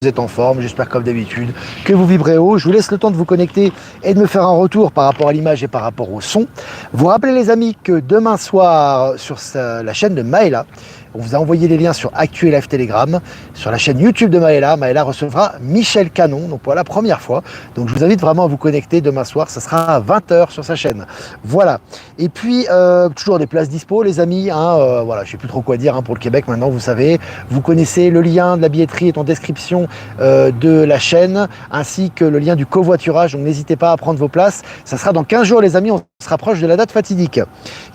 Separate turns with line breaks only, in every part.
Vous êtes en forme, j'espère comme d'habitude que vous vibrez haut. Je vous laisse le temps de vous connecter et de me faire un retour par rapport à l'image et par rapport au son. Vous rappelez les amis que demain soir sur la chaîne de Maëla, on vous a envoyé les liens sur Actu et Live Telegram, sur la chaîne YouTube de Maëla. Maëla recevra Michel Canon, donc pour la première fois. Donc je vous invite vraiment à vous connecter demain soir, ça sera à 20h sur sa chaîne. Voilà. Et puis toujours des places dispo les amis. Voilà, je sais plus trop quoi dire pour le Québec maintenant, vous savez. Vous connaissez le lien de la billetterie est en description de la chaîne, ainsi que le lien du covoiturage. Donc n'hésitez pas à prendre vos places. Ça sera dans 15 jours les amis, on se rapproche de la date fatidique.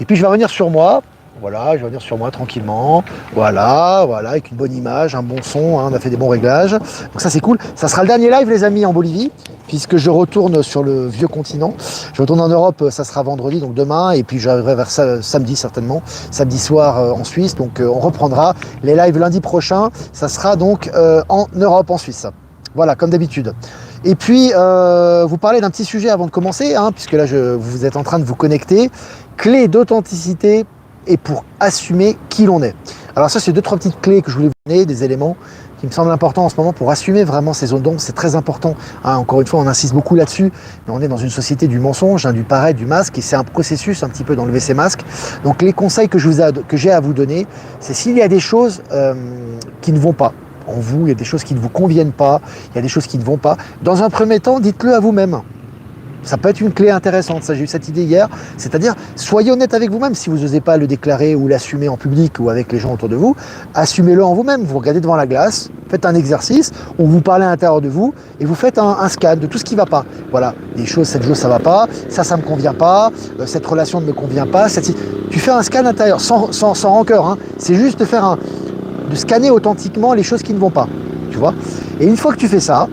Et puis je vais revenir sur moi. Voilà, je vais revenir sur moi tranquillement. Voilà, avec une bonne image, un bon son, on a fait des bons réglages. Donc ça c'est cool. Ça sera le dernier live les amis en Bolivie, puisque je retourne sur le vieux continent. Je retourne en Europe, ça sera vendredi, donc demain, et puis j'arriverai vers samedi certainement, samedi soir en Suisse. Donc on reprendra les lives lundi prochain. Ça sera donc en Europe, en Suisse. Voilà, comme d'habitude. Et puis, vous parlez d'un petit sujet avant de commencer, puisque là, vous êtes en train de vous connecter. Clé d'authenticité et pour assumer qui l'on est. Alors ça, c'est 2-3 petites clés que je voulais vous donner, des éléments qui me semblent importants en ce moment pour assumer vraiment ces zones d'ombre. C'est très important. Encore une fois, on insiste beaucoup là-dessus, mais on est dans une société du mensonge, du paraître, du masque, et c'est un processus un petit peu d'enlever ces masques. Donc les conseils que j'ai à vous donner, c'est s'il y a des choses qui ne vont pas en vous, il y a des choses qui ne vous conviennent pas, il y a des choses qui ne vont pas. Dans un premier temps, dites-le à vous-même. Ça peut être une clé intéressante, ça j'ai eu cette idée hier, c'est-à-dire soyez honnête avec vous-même si vous n'osez pas le déclarer ou l'assumer en public ou avec les gens autour de vous, assumez-le en vous-même, vous regardez devant la glace, faites un exercice où vous parlez à l'intérieur de vous et vous faites un scan de tout ce qui ne va pas. Voilà, des choses, cette chose ça ne va pas, ça ne me convient pas, cette relation ne me convient pas, tu fais un scan intérieur, sans rancœur, c'est juste de scanner authentiquement les choses qui ne vont pas, tu vois. Et une fois que tu fais ça,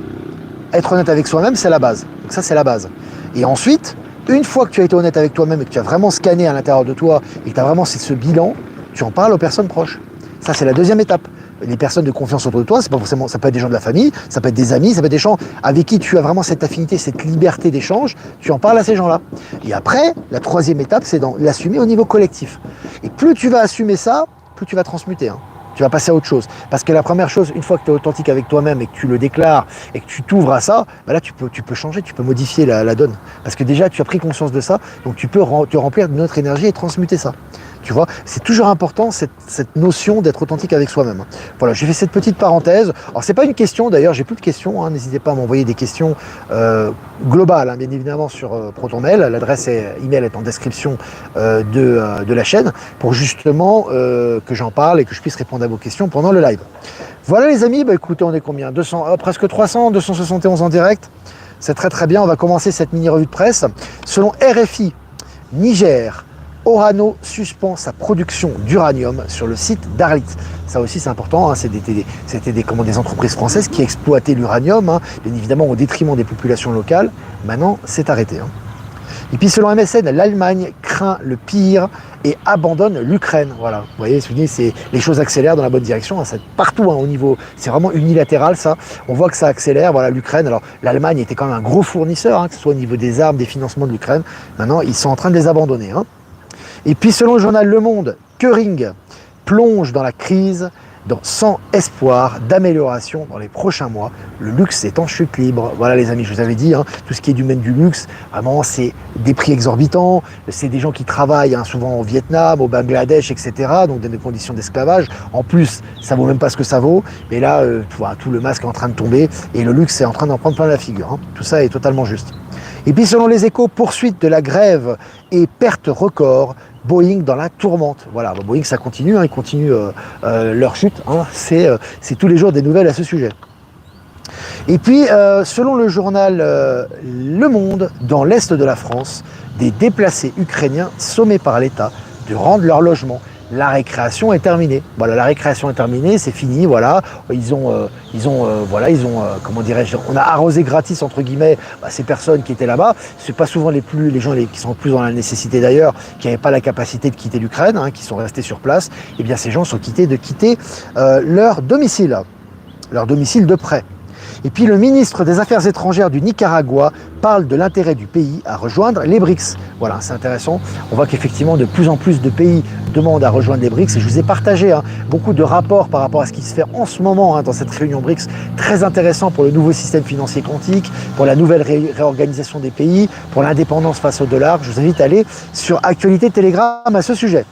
être honnête avec soi-même, c'est la base. Donc ça, c'est la base. Et ensuite, une fois que tu as été honnête avec toi-même et que tu as vraiment scanné à l'intérieur de toi et que tu as vraiment ce bilan, tu en parles aux personnes proches. Ça, c'est la deuxième étape. Les personnes de confiance autour de toi, c'est pas forcément, ça peut être des gens de la famille, ça peut être des amis, ça peut être des gens avec qui tu as vraiment cette affinité, cette liberté d'échange, tu en parles à ces gens-là. Et après, la troisième étape, c'est de l'assumer au niveau collectif. Et plus tu vas assumer ça, plus tu vas transmuter. Tu vas passer à autre chose. Parce que la première chose, une fois que tu es authentique avec toi-même et que tu le déclares et que tu t'ouvres à ça, là tu peux changer, tu peux modifier la donne. Parce que déjà tu as pris conscience de ça, donc tu peux te remplir de notre énergie et transmuter ça. Tu vois, c'est toujours important cette notion d'être authentique avec soi-même. Voilà, j'ai fait cette petite parenthèse. Alors c'est pas une question d'ailleurs, j'ai plus de questions, n'hésitez pas à m'envoyer des questions globales, bien évidemment sur ProtonMail. L'adresse email est en description de la chaîne pour justement que j'en parle et que je puisse répondre à vos questions pendant le live. Voilà les amis, écoutez, on est combien 200, presque 300, 271 en direct. C'est très très bien, on va commencer cette mini revue de presse. Selon RFI, Niger, Orano suspend sa production d'uranium sur le site d'Arlit. Ça aussi c'est important, c'était des entreprises françaises qui exploitaient l'uranium, bien évidemment au détriment des populations locales. Maintenant c'est arrêté. Et puis selon MSN, l'Allemagne craint le pire et abandonne l'Ukraine. Voilà, vous voyez, les choses accélèrent dans la bonne direction, c'est partout au niveau, c'est vraiment unilatéral ça. On voit que ça accélère, voilà l'Ukraine. Alors l'Allemagne était quand même un gros fournisseur, que ce soit au niveau des armes, des financements de l'Ukraine. Maintenant ils sont en train de les abandonner. Et puis selon le journal Le Monde, Kering plonge dans la crise sans espoir d'amélioration dans les prochains mois. Le luxe est en chute libre. Voilà les amis, je vous avais dit, tout ce qui est du domaine du luxe, vraiment c'est des prix exorbitants, c'est des gens qui travaillent souvent au Vietnam, au Bangladesh, etc. Donc dans des conditions d'esclavage. En plus, ça vaut même pas ce que ça vaut. Mais là, tout le masque est en train de tomber et le luxe est en train d'en prendre plein la figure. Tout ça est totalement juste. Et puis selon les Échos, poursuite de la grève et perte record, Boeing dans la tourmente. Voilà, Boeing ça continue, ils continuent leur chute, c'est tous les jours des nouvelles à ce sujet. Et puis selon le journal Le Monde, dans l'est de la France, des déplacés ukrainiens sommés par l'État de rendre leur logement. La récréation est terminée. Voilà, la récréation est terminée, c'est fini. Voilà, comment dirais-je, on a arrosé gratis entre guillemets ces personnes qui étaient là-bas. C'est pas souvent les gens qui sont plus dans la nécessité d'ailleurs, qui n'avaient pas la capacité de quitter l'Ukraine, qui sont restés sur place. Et bien ces gens sont de quitter leur domicile de prêt. Et puis le ministre des Affaires étrangères du Nicaragua parle de l'intérêt du pays à rejoindre les BRICS. Voilà, c'est intéressant. On voit qu'effectivement de plus en plus de pays demandent à rejoindre les BRICS. Et je vous ai partagé beaucoup de rapports par rapport à ce qui se fait en ce moment dans cette réunion BRICS. Très intéressant pour le nouveau système financier quantique, pour la nouvelle réorganisation des pays, pour l'indépendance face au dollar. Je vous invite à aller sur Actualité Telegram à ce sujet.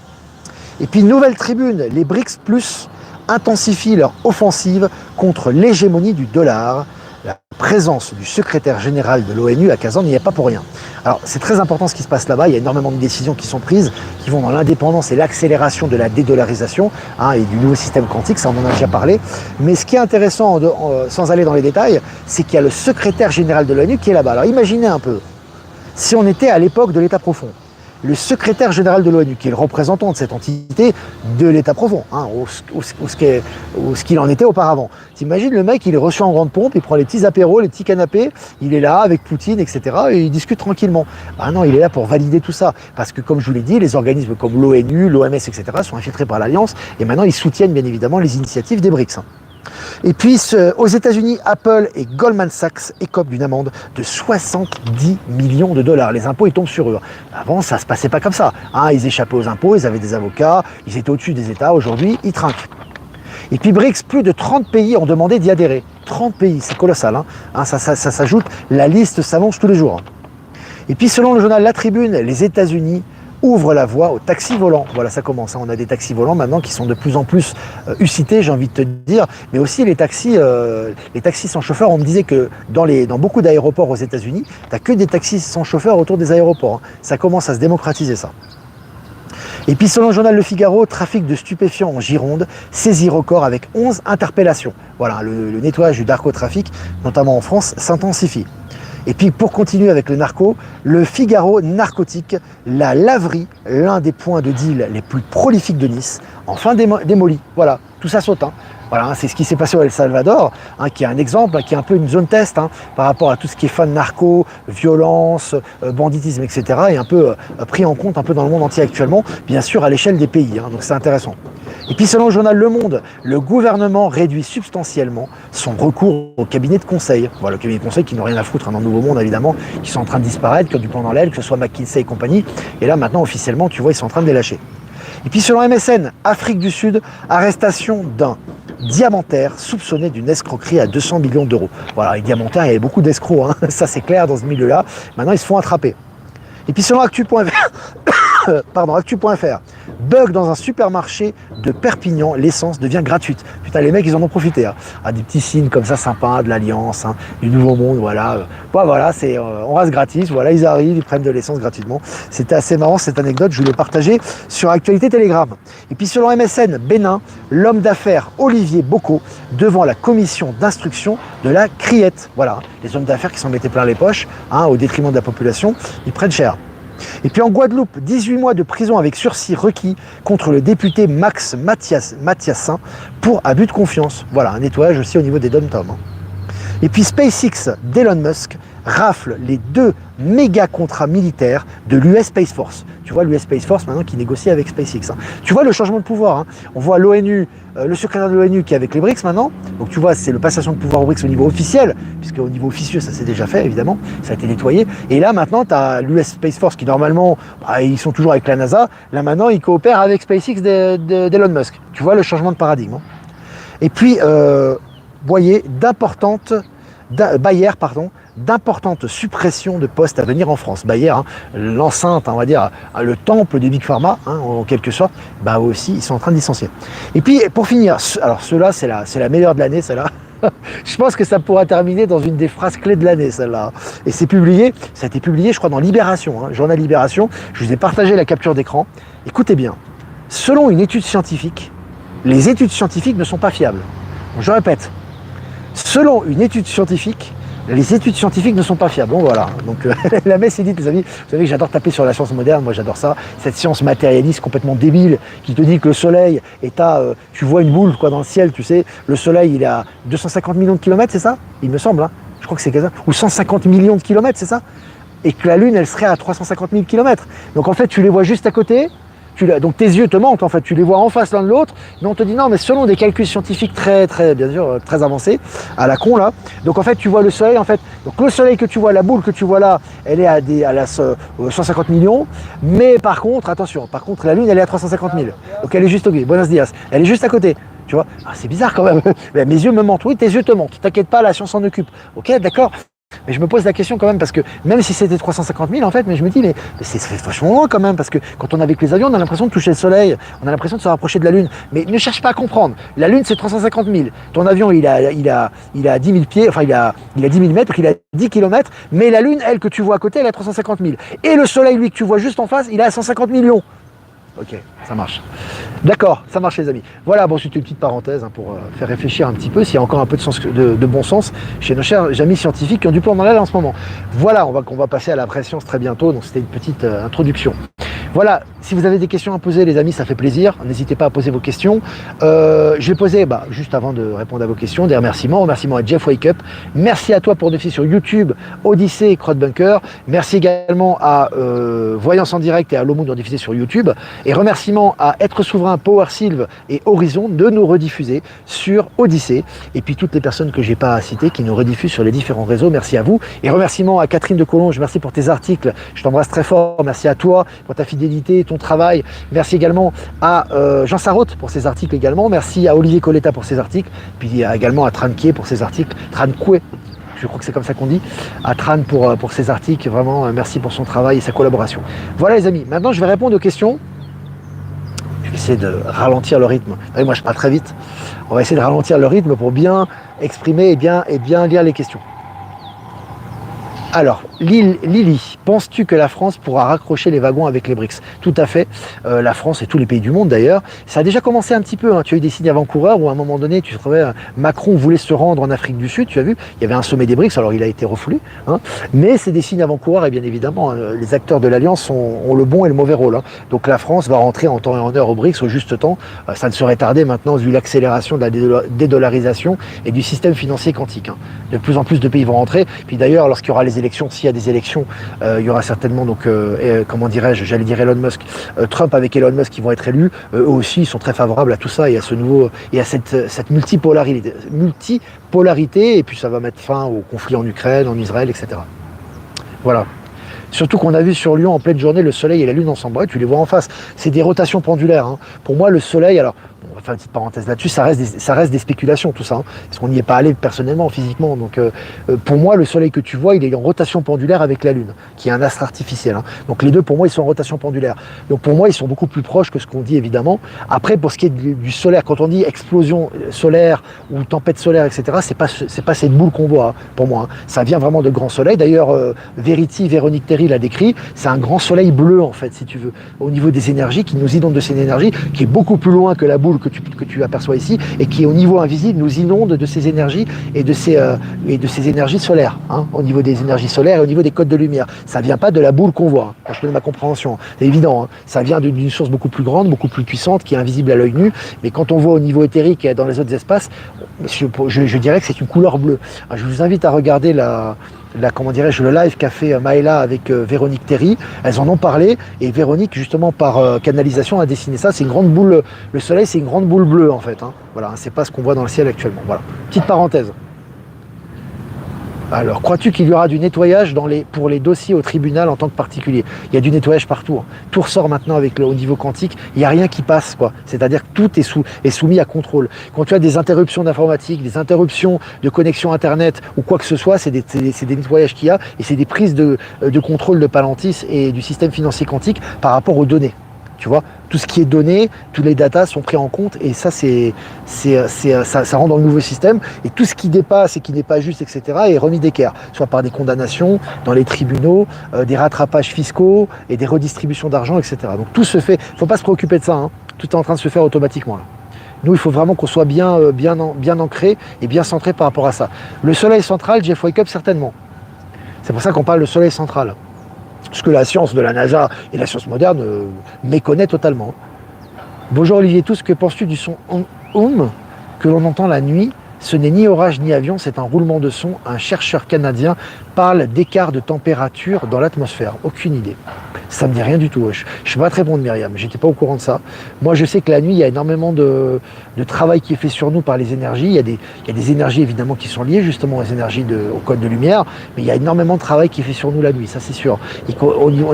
Et puis nouvelle tribune, les BRICS Plus intensifient leur offensive contre l'hégémonie du dollar. La présence du secrétaire général de l'ONU à Kazan n'y est pas pour rien. Alors c'est très important ce qui se passe là-bas, il y a énormément de décisions qui sont prises, qui vont dans l'indépendance et l'accélération de la dédollarisation et du nouveau système quantique, ça on en a déjà parlé. Mais ce qui est intéressant, sans aller dans les détails, c'est qu'il y a le secrétaire général de l'ONU qui est là-bas. Alors imaginez un peu, si on était à l'époque de l'État profond, le secrétaire général de l'ONU, qui est le représentant de cette entité de l'État profond, ce qu'il en était auparavant. T'imagines, le mec, il est reçu en grande pompe, il prend les petits apéros, les petits canapés, il est là avec Poutine, etc., et il discute tranquillement. Ben non, il est là pour valider tout ça, parce que comme je vous l'ai dit, les organismes comme l'ONU, l'OMS, etc., sont infiltrés par l'Alliance, et maintenant ils soutiennent bien évidemment les initiatives des BRICS. Et puis aux États-Unis, Apple et Goldman Sachs écopent d'une amende de 70 millions de dollars. Les impôts, ils tombent sur eux. Avant, ça ne se passait pas comme ça. Ils échappaient aux impôts, ils avaient des avocats, ils étaient au-dessus des États. Aujourd'hui, ils trinquent. Et puis BRICS, plus de 30 pays ont demandé d'y adhérer. 30 pays, c'est colossal. Ça s'ajoute, la liste s'avance tous les jours. Et puis selon le journal La Tribune, les États-Unis ouvre la voie aux taxis volants. Voilà, ça commence. On a des taxis volants maintenant qui sont de plus en plus usités, j'ai envie de te dire. Mais aussi les taxis sans chauffeur. On me disait que dans beaucoup d'aéroports aux États-Unis, tu n'as que des taxis sans chauffeur autour des aéroports. Ça commence à se démocratiser, ça. Et puis selon le journal Le Figaro, trafic de stupéfiants en Gironde, saisie record avec 11 interpellations. Voilà, le nettoyage du narcotrafic, notamment en France, s'intensifie. Et puis pour continuer avec le narco, le Figaro narcotique, la laverie, l'un des points de deal les plus prolifiques de Nice, enfin démoli. Voilà, tout ça saute. Voilà, c'est ce qui s'est passé au El Salvador, qui est un exemple, qui est un peu une zone test par rapport à tout ce qui est fan narco, violence, banditisme, etc. Et un peu pris en compte un peu dans le monde entier actuellement, bien sûr à l'échelle des pays. Donc c'est intéressant. Et puis selon le journal Le Monde, le gouvernement réduit substantiellement son recours au cabinet de conseil. Voilà, le cabinet de conseil qui n'ont rien à foutre dans le Nouveau Monde évidemment, qui sont en train de disparaître, qui ont du plomb dans l'aile, que ce soit McKinsey et compagnie. Et là maintenant officiellement, tu vois, ils sont en train de les lâcher. Et puis selon MSN, Afrique du Sud, arrestation d'un diamantaire soupçonné d'une escroquerie à 200 millions d'euros. Voilà, les diamantaires, il y avait beaucoup d'escrocs, ça c'est clair dans ce milieu-là. Maintenant, ils se font attraper. Et puis selon Actu.fr, bug dans un supermarché de Perpignan, l'essence devient gratuite. Putain, les mecs, ils en ont profité. Des petits signes comme ça, sympas, de l'Alliance, du Nouveau Monde, voilà. Voilà, on reste gratis, voilà, ils arrivent, ils prennent de l'essence gratuitement. C'était assez marrant, cette anecdote, je voulais partager sur Actualité Telegram. Et puis selon MSN, Bénin, l'homme d'affaires Olivier Bocco devant la commission d'instruction de la Criette. Voilà, les hommes d'affaires qui s'en mettaient plein les poches, au détriment de la population, ils prennent cher. Et puis en Guadeloupe, 18 mois de prison avec sursis requis contre le député Max Mathiassin pour abus de confiance. Voilà, un nettoyage aussi au niveau des dom-toms. Et puis SpaceX d'Elon Musk rafle les 2 méga contrats militaires de l'US Space Force. Tu vois l'US Space Force maintenant qui négocie avec SpaceX. Tu vois le changement de pouvoir. On voit l'ONU, le secrétaire de l'ONU qui est avec les BRICS maintenant. Donc tu vois, c'est le passation de pouvoir aux BRICS au niveau officiel, puisque au niveau officieux, ça s'est déjà fait évidemment, ça a été nettoyé. Et là maintenant, tu as l'US Space Force qui normalement, ils sont toujours avec la NASA. Là maintenant, ils coopèrent avec SpaceX d'Elon Musk. Tu vois le changement de paradigme. Et puis, voyez, d'importantes suppressions de postes à venir en France. Bayer, l'enceinte, on va dire, le temple des Big Pharma, en quelque sorte, aussi, ils sont en train de licencier. Et puis, pour finir, alors ceux-là, c'est la meilleure de l'année, celle-là. Je pense que ça pourra terminer dans une des phrases clés de l'année, celle-là. Et ça a été publié, je crois, dans Libération, journal Libération. Je vous ai partagé la capture d'écran. Écoutez bien, selon une étude scientifique, les études scientifiques ne sont pas fiables. Donc, je répète, selon une étude scientifique, les études scientifiques ne sont pas fiables. Bon voilà, donc la messe est dite, les amis. Vous savez que j'adore taper sur la science moderne, moi j'adore ça. Cette science matérialiste complètement débile qui te dit que le soleil est tu vois une boule dans le ciel, tu sais, le soleil il est à 250 millions de kilomètres, c'est ça? Il me semble, je crois que c'est ça. Ou 150 millions de kilomètres, c'est ça? Et que la Lune, elle serait à 350 000 kilomètres. Donc en fait, tu les vois juste à côté, Donc tes yeux te mentent en fait, tu les vois en face l'un de l'autre, mais on te dit non, mais selon des calculs scientifiques bien sûr, très avancés, à la con là. Donc en fait, tu vois le soleil en fait. Donc le soleil que tu vois, la boule que tu vois là, elle est à la 150 millions, mais par contre, attention, la Lune, elle est à 350 000. Donc elle est juste au bout. Buenos dias. Elle est juste à côté. Tu vois, c'est bizarre quand même. Mes yeux me mentent. Oui, tes yeux te mentent. T'inquiète pas, la science s'en occupe. Ok, d'accord. Mais je me pose la question quand même parce que même si c'était 350 000 en fait, mais je me dis mais c'est vachement loin quand même parce que quand on est avec les avions, on a l'impression de toucher le soleil, on a l'impression de se rapprocher de la Lune. Mais ne cherche pas à comprendre. La Lune c'est 350 000. Ton avion il a 10 000 pieds, enfin il a 10 000 mètres, il a 10 kilomètres. Mais la Lune, elle que tu vois à côté, elle a 350 000. Et le soleil lui que tu vois juste en face, il a 150 millions. Ok, ça marche. D'accord, ça marche les amis. Voilà, bon, c'était une petite parenthèse pour faire réfléchir un petit peu s'il y a encore un peu de bon sens chez nos chers amis scientifiques qui ont du plomb dans l'aile en ce moment. Voilà, on va passer à la vraie science très bientôt, donc c'était une petite introduction. Voilà, si vous avez des questions à poser les amis, ça fait plaisir, n'hésitez pas à poser vos questions. Je vais poser, juste avant de répondre à vos questions, des remerciements à Jeff Wake Up, merci à toi pour défier sur YouTube, Odyssée et Crowdbunker, merci également à Voyance en direct et à Lomoun de diffuser sur YouTube, et remerciements à Être Souverain, Power Sylve et Horizon de nous rediffuser sur Odyssée, et puis toutes les personnes que j'ai pas citées qui nous rediffusent sur les différents réseaux, merci à vous, et remerciements à Catherine de Collonges, merci pour tes articles, je t'embrasse très fort, merci à toi pour ta fidélité, ton travail. Merci également à Jean Sarraute pour ses articles également. Merci à Olivier Coletta pour ses articles. Puis également à Tranquier pour ses articles. Trancoué, je crois que c'est comme ça qu'on dit. À Tran pour ses articles. Vraiment, merci pour son travail et sa collaboration. Voilà les amis. Maintenant, je vais répondre aux questions. Je vais essayer de ralentir le rythme. Moi, je parle très vite. On va essayer de ralentir le rythme pour bien exprimer et bien lire les questions. Alors, Lily, penses-tu que la France pourra raccrocher les wagons avec les BRICS? Tout à fait. La France et tous les pays du monde d'ailleurs. Ça a déjà commencé un petit peu. Tu as eu des signes avant-coureurs où à un moment donné, tu trouvais Macron voulait se rendre en Afrique du Sud. Tu as vu, il y avait un sommet des BRICS. Alors il a été refoulé. Mais c'est des signes avant-coureurs et bien évidemment, les acteurs de l'Alliance ont le bon et le mauvais rôle. Donc la France va rentrer en temps et en heure au BRICS au juste temps. Ça ne serait tardé maintenant vu l'accélération de la dédollarisation et du système financier quantique. De plus en plus de pays vont rentrer. Puis d'ailleurs, lorsqu'il y aura les élections, s'il y a des élections, il y aura certainement comment dirais-je, j'allais dire Elon Musk, Trump avec Elon Musk qui vont être élus. Eux aussi, ils sont très favorables à tout ça et à ce nouveau et à cette multipolarité, et puis ça va mettre fin au conflit en Ukraine, en Israël, etc. Voilà. Surtout qu'on a vu sur Lyon en pleine journée le soleil et la lune ensemble. Ouais, tu les vois en face. C'est des rotations pendulaires. Pour moi, le soleil, alors on va faire une petite parenthèse là-dessus, ça reste des spéculations tout ça, parce qu'on n'y est pas allé personnellement, physiquement. Donc pour moi, le soleil que tu vois, il est en rotation pendulaire avec la lune, qui est un astre artificiel. Donc les deux, pour moi, ils sont en rotation pendulaire. Donc pour moi, ils sont beaucoup plus proches que ce qu'on dit évidemment. Après, pour ce qui est du solaire, quand on dit explosion solaire ou tempête solaire, etc., c'est pas cette boule qu'on voit pour moi. Ça vient vraiment de grands soleils. D'ailleurs, Véronique Terry l'a décrit. C'est un grand soleil bleu en fait, si tu veux, au niveau des énergies, qui nous inonde de ces énergies, qui est beaucoup plus loin que la boule que tu aperçois ici et qui au niveau invisible nous inonde de ces énergies et de ces énergies solaires, au niveau des énergies solaires et au niveau des codes de lumière. Ça vient pas de la boule qu'on voje connais ma compréhension, c'est évident, ça vient d'une source beaucoup plus grande, beaucoup plus puissante, qui est invisible à l'œil nu, mais quand on voit au niveau éthérique et dans les autres espaces, je dirais que c'est une couleur bleue. Alors, je vous invite à regarder le live qu'a fait Maëla avec Véronique Terry. Elles en ont parlé et Véronique, justement, par canalisation, a dessiné ça. C'est une grande boule, le soleil, c'est une grande boule bleue en fait. Voilà, c'est pas ce qu'on voit dans le ciel actuellement. Voilà, petite parenthèse. Alors, crois-tu qu'il y aura du nettoyage pour les dossiers au tribunal en tant que particulier? Il y a du nettoyage partout. Tout ressort maintenant au niveau quantique. Il n'y a rien qui passe, quoi. C'est-à-dire que tout est soumis à contrôle. Quand tu as des interruptions d'informatique, des interruptions de connexion Internet ou quoi que ce soit, c'est des nettoyages qu'il y a et c'est des prises de contrôle de Palantis et du système financier quantique par rapport aux données. Tu vois, tout ce qui est donné, tous les datas sont pris en compte et ça, ça rentre dans le nouveau système. Et tout ce qui dépasse et qui n'est pas juste, etc., est remis d'équerre, soit par des condamnations dans les tribunaux, des rattrapages fiscaux et des redistributions d'argent, etc. Donc tout se fait. Il ne faut pas se préoccuper de ça. Tout est en train de se faire automatiquement là. Nous, il faut vraiment qu'on soit bien ancré et bien centré par rapport à ça. Le soleil central, Jeff Wake Up, certainement. C'est pour ça qu'on parle de soleil central. Ce que la science de la NASA et la science moderne méconnaît totalement. Bonjour Olivier Tous, que penses-tu du son que l'on entend la nuit Ce n'est ni orage ni avion, c'est un roulement de son. Un chercheur canadien parle d'écart de température dans l'atmosphère. Aucune idée. Ça me dit rien du tout. Je ne sais pas te répondre, Myriam. J'étais pas au courant de ça. Moi, je sais que la nuit, il y a énormément de travail qui est fait sur nous par les énergies. Il y a des énergies évidemment qui sont liées justement aux énergies au code de lumière, mais il y a énormément de travail qui est fait sur nous la nuit, ça c'est sûr. Et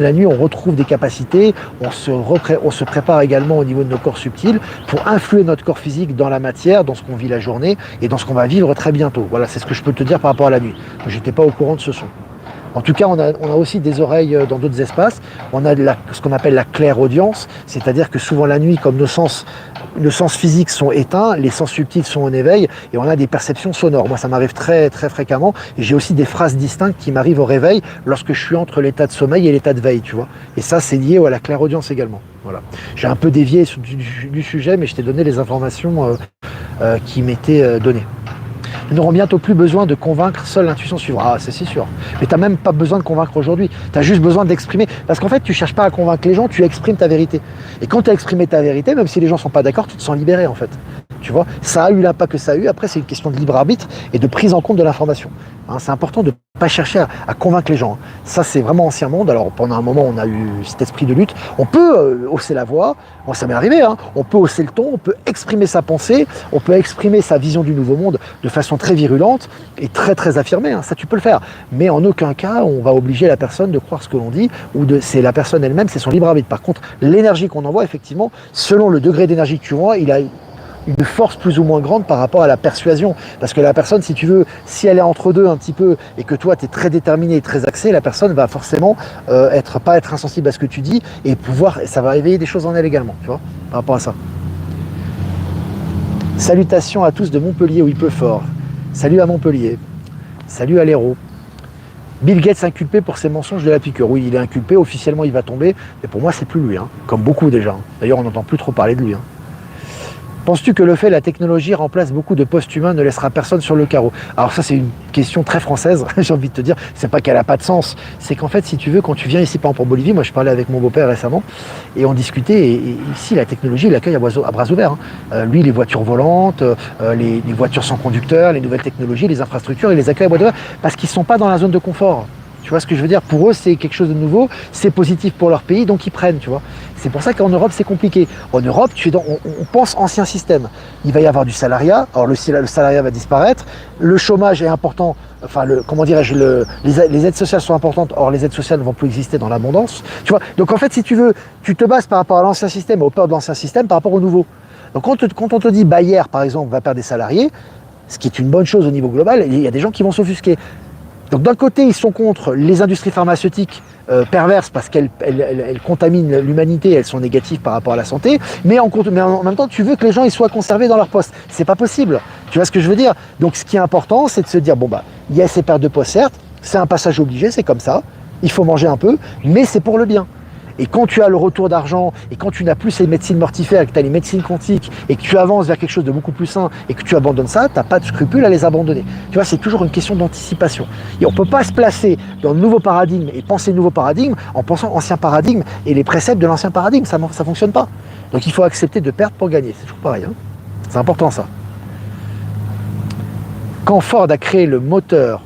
la nuit, on retrouve des capacités, on se prépare également au niveau de nos corps subtils pour influer notre corps physique dans la matière, dans ce qu'on vit la journée et dans ce qu'on va vivre très bientôt. Voilà, c'est ce que je peux te dire par rapport à la nuit. Je n'étais pas au courant de ce son. En tout cas, on a aussi des oreilles dans d'autres espaces. On a ce qu'on appelle la clairaudience, c'est-à-dire que souvent la nuit, comme nos sens physiques sont éteints, les sens subtils sont en éveil et on a des perceptions sonores. Moi, ça m'arrive très, très fréquemment et j'ai aussi des phrases distinctes qui m'arrivent au réveil lorsque je suis entre l'état de sommeil et l'état de veille, tu vois. Et ça, c'est lié à la clairaudience également. Voilà. J'ai un peu dévié du sujet, mais je t'ai donné les informations qui m'étaient données. Nous n'aurons bientôt plus besoin de convaincre, seule l'intuition suivra. Ah, c'est sûr. Mais tu n'as même pas besoin de convaincre aujourd'hui. Tu as juste besoin d'exprimer. Parce qu'en fait, tu ne cherches pas à convaincre les gens, tu exprimes ta vérité. Et quand tu as exprimé ta vérité, même si les gens ne sont pas d'accord, tu te sens libéré en fait. Tu vois, ça a eu l'impact que ça a eu. Après, c'est une question de libre arbitre et de prise en compte de l'information. Hein, c'est important de ne pas chercher à convaincre les gens. Ça, c'est vraiment ancien monde. Alors, pendant un moment, on a eu cet esprit de lutte. On peut hausser la voix. Moi, ça m'est arrivé. Hein. On peut hausser le ton. On peut exprimer sa pensée. On peut exprimer sa vision du nouveau monde de façon très virulente et très, très affirmée. Hein. Ça, tu peux le faire. Mais en aucun cas, on va obliger la personne de croire ce que l'on dit c'est la personne elle-même, c'est son libre arbitre. Par contre, l'énergie qu'on envoie, effectivement, selon le degré d'énergie que tu envoies, il a une force plus ou moins grande par rapport à la persuasion. Parce que la personne, si tu veux, si elle est entre deux un petit peu et que toi, tu es très déterminé et très axé, la personne va forcément pas être insensible à ce que tu dis et ça va éveiller des choses en elle également, tu vois, par rapport à ça. Salutations à tous de Montpellier où il pleut fort. Salut à Montpellier. Salut à l'Hérault. Bill Gates inculpé pour ses mensonges de la piqûre. Oui, il est inculpé, officiellement il va tomber, mais pour moi c'est plus lui, hein, comme beaucoup déjà. D'ailleurs on n'entend plus trop parler de lui. Hein. Penses-tu que le fait que la technologie remplace beaucoup de postes humains ne laissera personne sur le carreau? Alors ça c'est une question très française, j'ai envie de te dire, c'est pas qu'elle n'a pas de sens, c'est qu'en fait si tu veux, quand tu viens ici par exemple en Bolivie, moi je parlais avec mon beau-père récemment, et on discutait, et ici la technologie il l'accueille à bras ouverts. Hein. Lui les voitures volantes, les voitures sans conducteur, les nouvelles technologies, les infrastructures, il les accueille à bras ouverts parce qu'ils ne sont pas dans la zone de confort. Tu vois ce que je veux dire? Pour eux, c'est quelque chose de nouveau, c'est positif pour leur pays, donc ils prennent, tu vois. C'est pour ça qu'en Europe, c'est compliqué. En Europe, on pense ancien système. Il va y avoir du salariat, alors le salariat va disparaître, le chômage est important, enfin, les aides sociales sont importantes, or les aides sociales ne vont plus exister dans l'abondance, tu vois. Donc en fait, si tu veux, tu te bases par rapport à l'ancien système, aux peurs de l'ancien système, par rapport au nouveau. Donc quand on te dit Bayer, par exemple, va perdre des salariés, ce qui est une bonne chose au niveau global, il y a des gens qui vont s'offusquer. Donc d'un côté, ils sont contre les industries pharmaceutiques perverses parce qu'elles contaminent l'humanité, elles sont négatives par rapport à la santé, mais en même temps, tu veux que les gens ils soient conservés dans leur poste. C'est pas possible. Tu vois ce que je veux dire? Donc ce qui est important, c'est de se dire, bon bah, il y a ces pertes de poste, certes, c'est un passage obligé, c'est comme ça, il faut manger un peu, mais c'est pour le bien. Et quand tu as le retour d'argent, et quand tu n'as plus ces médecines mortifères, et que tu as les médecines quantiques, et que tu avances vers quelque chose de beaucoup plus sain, et que tu abandonnes ça, tu n'as pas de scrupule à les abandonner. Tu vois, c'est toujours une question d'anticipation. Et on ne peut pas se placer dans le nouveau paradigme et penser le nouveau paradigme en pensant ancien paradigme et les préceptes de l'ancien paradigme. Ça ne fonctionne pas. Donc il faut accepter de perdre pour gagner. C'est toujours pareil. Hein, c'est important ça. Quand Ford a créé le moteur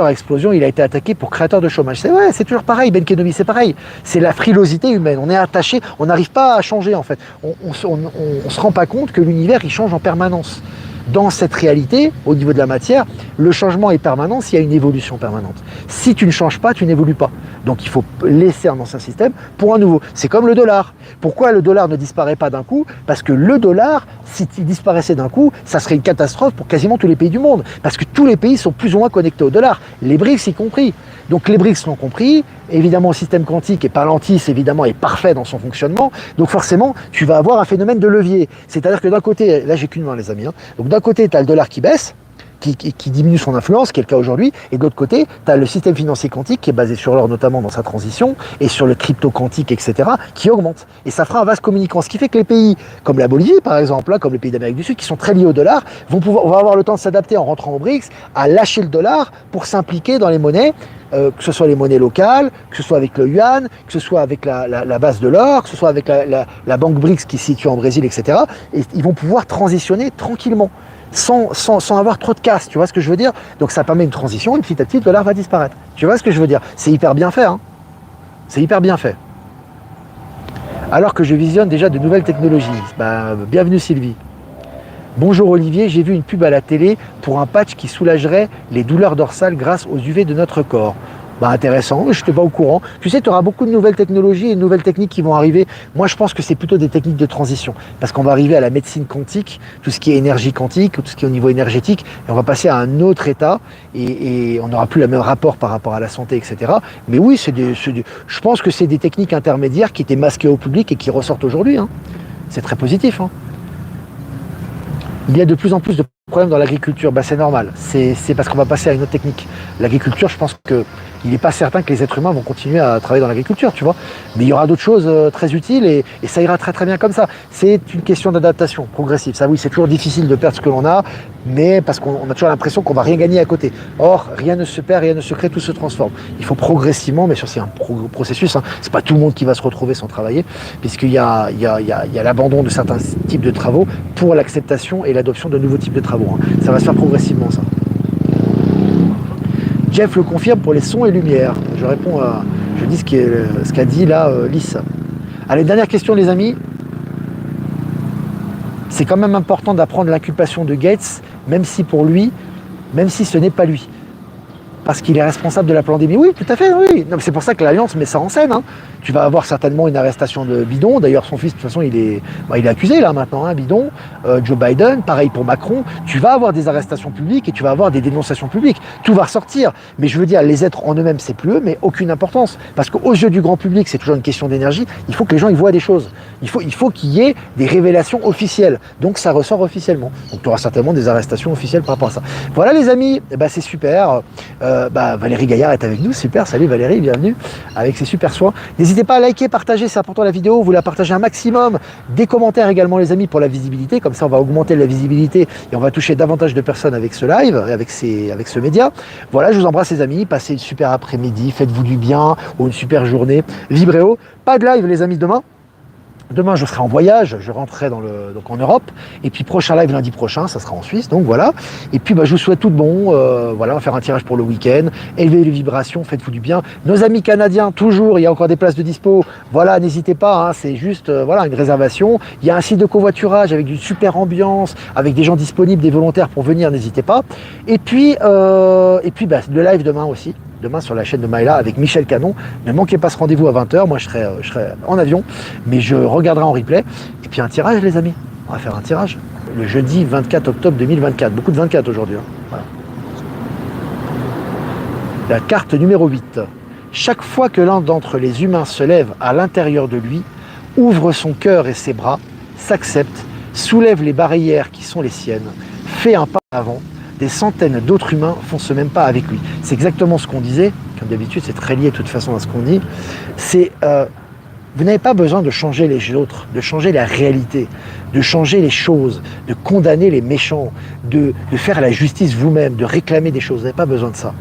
à explosion, il a été attaqué pour créateur de chômage. C'est toujours pareil, Ben Kenobi, c'est pareil. C'est la frilosité humaine. On est attaché, on n'arrive pas à changer en fait. On se rend pas compte que l'univers, il change en permanence. Dans cette réalité, au niveau de la matière, le changement est permanent s'il y a une évolution permanente. Si tu ne changes pas, tu n'évolues pas. Donc il faut laisser un ancien système pour un nouveau. C'est comme le dollar. Pourquoi le dollar ne disparaît pas d'un coup? Parce que le dollar, s'il disparaissait d'un coup, ça serait une catastrophe pour quasiment tous les pays du monde. Parce que tous les pays sont plus ou moins connectés au dollar, les BRICS y compris. Donc les BRICS l'ont compris, évidemment le système quantique et Palantis évidemment est parfait dans son fonctionnement, donc forcément tu vas avoir un phénomène de levier. C'est-à-dire que d'un côté, là j'ai qu'une main les amis, hein. Donc d'un côté tu as le dollar qui baisse, qui diminue son influence, qui est le cas aujourd'hui, et de l'autre côté, tu as le système financier quantique qui est basé sur l'or notamment dans sa transition, et sur le crypto quantique, etc., qui augmente. Et ça fera un vase communicant, ce qui fait que les pays comme la Bolivie, par exemple, là, comme les pays d'Amérique du Sud, qui sont très liés au dollar, vont avoir le temps de s'adapter en rentrant au BRICS, à lâcher le dollar pour s'impliquer dans les monnaies, que ce soit les monnaies locales, que ce soit avec le yuan, que ce soit avec la base de l'or, que ce soit avec la banque BRICS qui se situe en Brésil, etc. Et ils vont pouvoir transitionner tranquillement. sans avoir trop de casse, tu vois ce que je veux dire? Donc ça permet une transition et petit à petit le dollar va disparaître. Tu vois ce que je veux dire? C'est hyper bien fait, hein. C'est hyper bien fait. Alors que je visionne déjà de nouvelles technologies. Bah, bienvenue Sylvie. Bonjour Olivier, j'ai vu une pub à la télé pour un patch qui soulagerait les douleurs dorsales grâce aux UV de notre corps. Bah intéressant, je n'étais pas au courant. Tu sais, tu auras beaucoup de nouvelles technologies et de nouvelles techniques qui vont arriver. Moi, je pense que c'est plutôt des techniques de transition. Parce qu'on va arriver à la médecine quantique, tout ce qui est énergie quantique, tout ce qui est au niveau énergétique, et on va passer à un autre état, et on n'aura plus le même rapport par rapport à la santé, etc. Mais oui, je pense que c'est des techniques intermédiaires qui étaient masquées au public et qui ressortent aujourd'hui, hein. C'est très positif, hein. Il y a de plus en plus de problèmes dans l'agriculture, bah, c'est normal, c'est parce qu'on va passer à une autre technique. L'agriculture, je pense qu'il n'est pas certain que les êtres humains vont continuer à travailler dans l'agriculture, tu vois. Mais il y aura d'autres choses très utiles et ça ira très très bien comme ça. C'est une question d'adaptation progressive. Ça oui, c'est toujours difficile de perdre ce que l'on a, mais parce qu'on a toujours l'impression qu'on va rien gagner à côté. Or, rien ne se perd, rien ne se crée, tout se transforme. Il faut progressivement, mais c'est un processus, hein. C'est pas tout le monde qui va se retrouver sans travailler, puisqu'il y a l'abandon de certains types de travaux pour l'acceptation et l'adoption de nouveaux types de travaux, hein. Ça va se faire progressivement, ça. Jeff le confirme pour les sons et lumières. Je dis ce qu'a dit là Lys. Allez, dernière question les amis. C'est quand même important d'apprendre l'inculpation de Gates, même si ce n'est pas lui. Parce qu'il est responsable de la pandémie. Oui, tout à fait, oui. C'est pour ça que l'Alliance met ça en scène, hein. Tu vas avoir certainement une arrestation de Bidon. D'ailleurs, son fils, de toute façon, il est accusé là maintenant, hein, Bidon. Joe Biden, pareil pour Macron. Tu vas avoir des arrestations publiques et tu vas avoir des dénonciations publiques. Tout va ressortir. Mais je veux dire, les êtres en eux-mêmes, c'est plus eux, mais aucune importance. Parce qu'aux yeux du grand public, c'est toujours une question d'énergie. Il faut que les gens y voient des choses. Il faut qu'il y ait des révélations officielles. Donc ça ressort officiellement. Donc tu auras certainement des arrestations officielles par rapport à ça. Voilà les amis, c'est super. Valérie Gaillard est avec nous, super, salut Valérie, bienvenue avec ses super soins. N'hésitez pas à liker, partager, c'est important la vidéo, vous la partagez un maximum, des commentaires également les amis pour la visibilité, comme ça on va augmenter la visibilité et on va toucher davantage de personnes avec ce live, avec ce média. Voilà, je vous embrasse les amis, passez une super après-midi, faites-vous du bien, ou une super journée, vibrez haut. Pas de live les amis demain. Demain, je serai en voyage, je rentrerai donc en Europe. Et puis, prochain live lundi prochain, ça sera en Suisse. Donc voilà. Et puis, je vous souhaite tout de bon. Voilà, on va faire un tirage pour le week-end. Élevez les vibrations, faites-vous du bien. Nos amis canadiens, toujours, il y a encore des places de dispo. Voilà, n'hésitez pas. Hein, c'est juste une réservation. Il y a un site de covoiturage avec une super ambiance, avec des gens disponibles, des volontaires pour venir. N'hésitez pas. Et puis le live demain aussi. Demain sur la chaîne de Maëla avec Michel Canon. Ne manquez pas ce rendez-vous à 20h. Moi, je serai en avion, mais je regarderai en replay. Et puis un tirage, les amis. On va faire un tirage. Le jeudi 24 octobre 2024. Beaucoup de 24 aujourd'hui. Hein. Voilà. La carte numéro 8. Chaque fois que l'un d'entre les humains se lève à l'intérieur de lui, ouvre son cœur et ses bras, s'accepte, soulève les barrières qui sont les siennes, fait un pas en avant, des centaines d'autres humains font ce même pas avec lui. C'est exactement ce qu'on disait, comme d'habitude, c'est très lié de toute façon à ce qu'on dit. Vous n'avez pas besoin de changer les autres, de changer la réalité, de changer les choses, de condamner les méchants, de faire la justice vous-même, de réclamer des choses. Vous n'avez pas besoin de ça.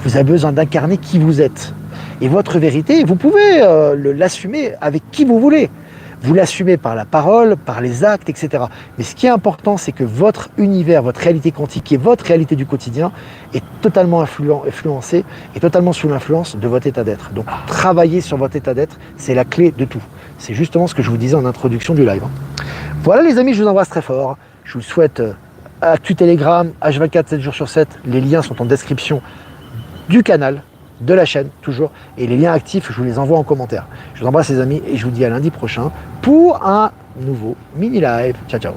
Vous avez besoin d'incarner qui vous êtes. Et votre vérité, vous pouvez l'assumer avec qui vous voulez. Vous l'assumez par la parole, par les actes, etc. Mais ce qui est important, c'est que votre univers, votre réalité quantique, qui est votre réalité du quotidien, est totalement influencé et totalement sous l'influence de votre état d'être. Donc, travailler sur votre état d'être, c'est la clé de tout. C'est justement ce que je vous disais en introduction du live. Voilà les amis, je vous embrasse très fort. Je vous souhaite Actu Telegram, H24, 7 jours sur 7. Les liens sont en description du canal, de la chaîne, toujours. Et les liens actifs, je vous les envoie en commentaire. Je vous embrasse les amis et je vous dis à lundi prochain pour un nouveau mini live. Ciao, ciao.